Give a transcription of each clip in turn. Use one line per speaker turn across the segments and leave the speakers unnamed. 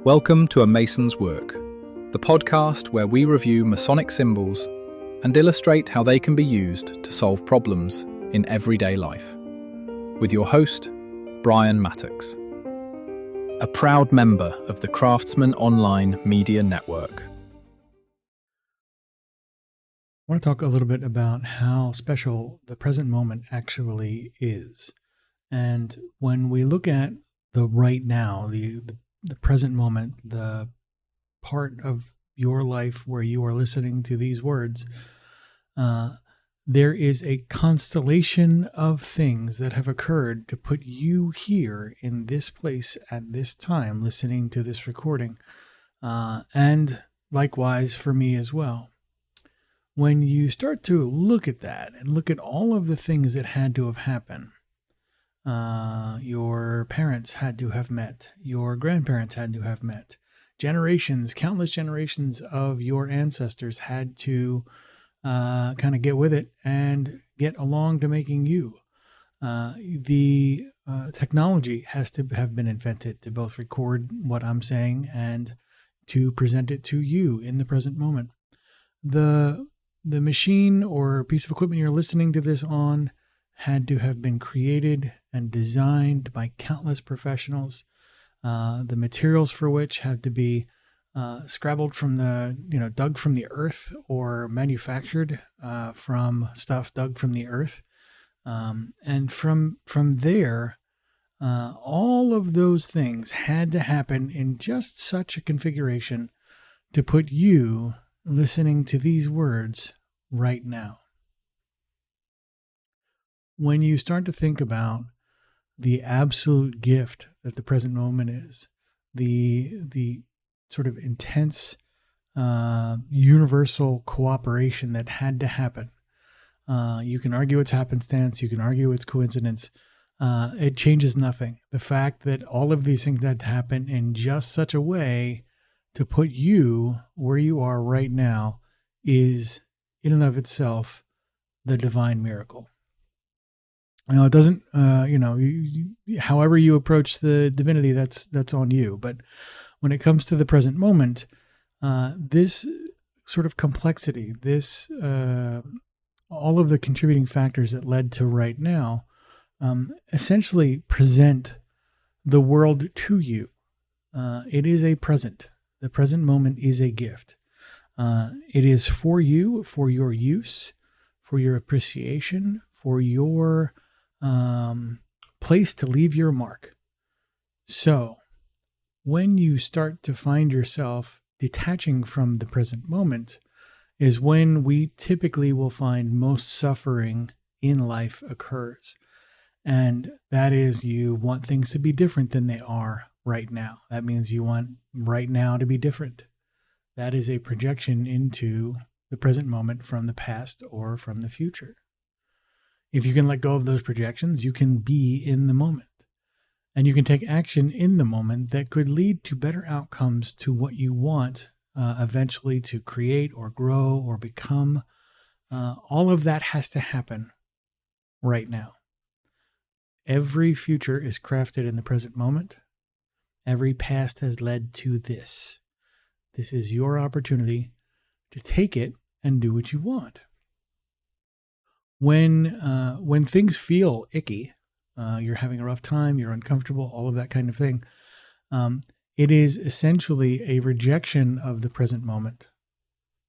Welcome to A Mason's Work, the podcast where we review Masonic symbols and illustrate how they can be used to solve problems in everyday life. With your host, Brian Mattox, a proud member of the Craftsman Online Media Network.
I want to talk a little bit about how special the present moment actually is. And when we look at the right now, the present moment, the part of your life where you are listening to these words, there is a constellation of things that have occurred to put you here in this place at this time, listening to this recording, and likewise for me as well. When you start to look at that and look at all of the things that had to have happened, your parents had to have met, your grandparents had to have met, countless generations of your ancestors had to kind of get with it and get along to making you. The technology has to have been invented to both record what I'm saying and to present it to you in the present moment. The machine or piece of equipment you're listening to this on had to have been created and designed by countless professionals, the materials for which have to be scrabbled from dug from the earth or manufactured from stuff dug from the earth. And from there, all of those things had to happen in just such a configuration to put you listening to these words right now. When you start to think about the absolute gift that the present moment is, the sort of intense universal cooperation that had to happen, you can argue it's happenstance, you can argue it's coincidence. It changes nothing. The fact that all of these things had to happen in just such a way to put you where you are right now is, in and of itself, the divine miracle. Now, it doesn't, however you approach the divinity, that's on you. But when it comes to the present moment, this sort of complexity, all of the contributing factors that led to right now, essentially present the world to you. It is a present. The present moment is a gift. It is for you, for your use, for your appreciation, for your place to leave your mark. So when you start to find yourself detaching from the present moment is when we typically will find most suffering in life occurs. And that is, you want things to be different than they are right now. That means you want right now to be different. That is a projection into the present moment from the past or from the future. If you can let go of those projections, you can be in the moment. And you can take action in the moment that could lead to better outcomes to what you want eventually to create or grow or become. All of that has to happen right now. Every future is crafted in the present moment. Every past has led to this. This is your opportunity to take it and do what you want. When things feel icky, you're having a rough time, you're uncomfortable, all of that kind of thing, it is essentially a rejection of the present moment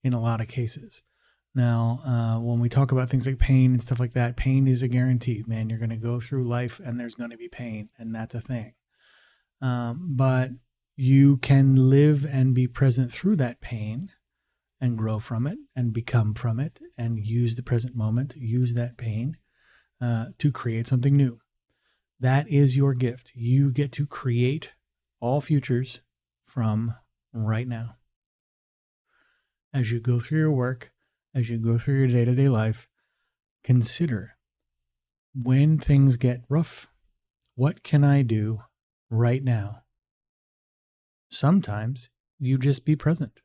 in a lot of cases. Now, when we talk about things like pain and stuff like that, pain is a guarantee, man. You're going to go through life and there's going to be pain, and that's a thing. But you can live and be present through that pain and grow from it and become from it and use the present moment, use that pain to create something new. That is your gift. You get to create all futures from right now. As you go through your work, as you go through your day-to-day life, consider, when things get rough, what can I do right now? Sometimes you just be present.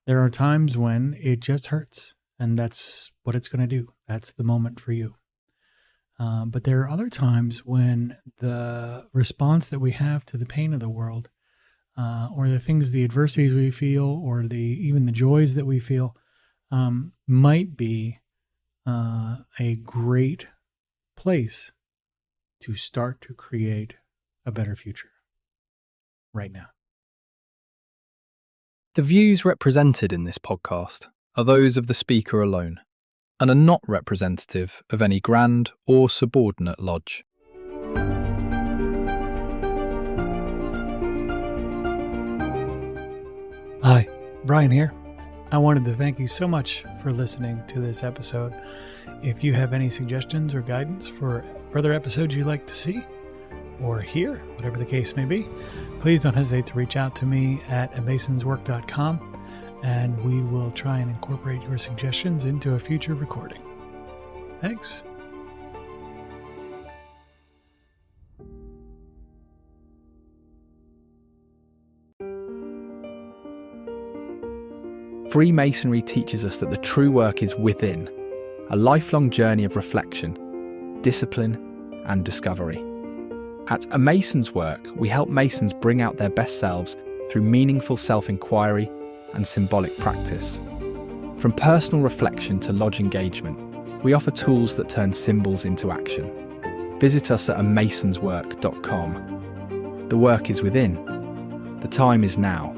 There are times when it just hurts, and that's what it's going to do. That's the moment for you. But there are other times when the response that we have to the pain of the world or the things, the adversities we feel, or even the joys that we feel, might be a great place to start to create a better future right now.
The views represented in this podcast are those of the speaker alone and are not representative of any grand or subordinate lodge.
Hi, Brian here. I wanted to thank you so much for listening to this episode. If you have any suggestions or guidance for further episodes you'd like to see or hear, whatever the case may be, please don't hesitate to reach out to me at amasonswork.com, and we will try and incorporate your suggestions into a future recording. Thanks.
Freemasonry teaches us that the true work is within, a lifelong journey of reflection, discipline, and discovery. At A Mason's Work, we help Masons bring out their best selves through meaningful self-inquiry and symbolic practice. From personal reflection to lodge engagement, we offer tools that turn symbols into action. Visit us at amasonswork.com. The work is within. The time is now.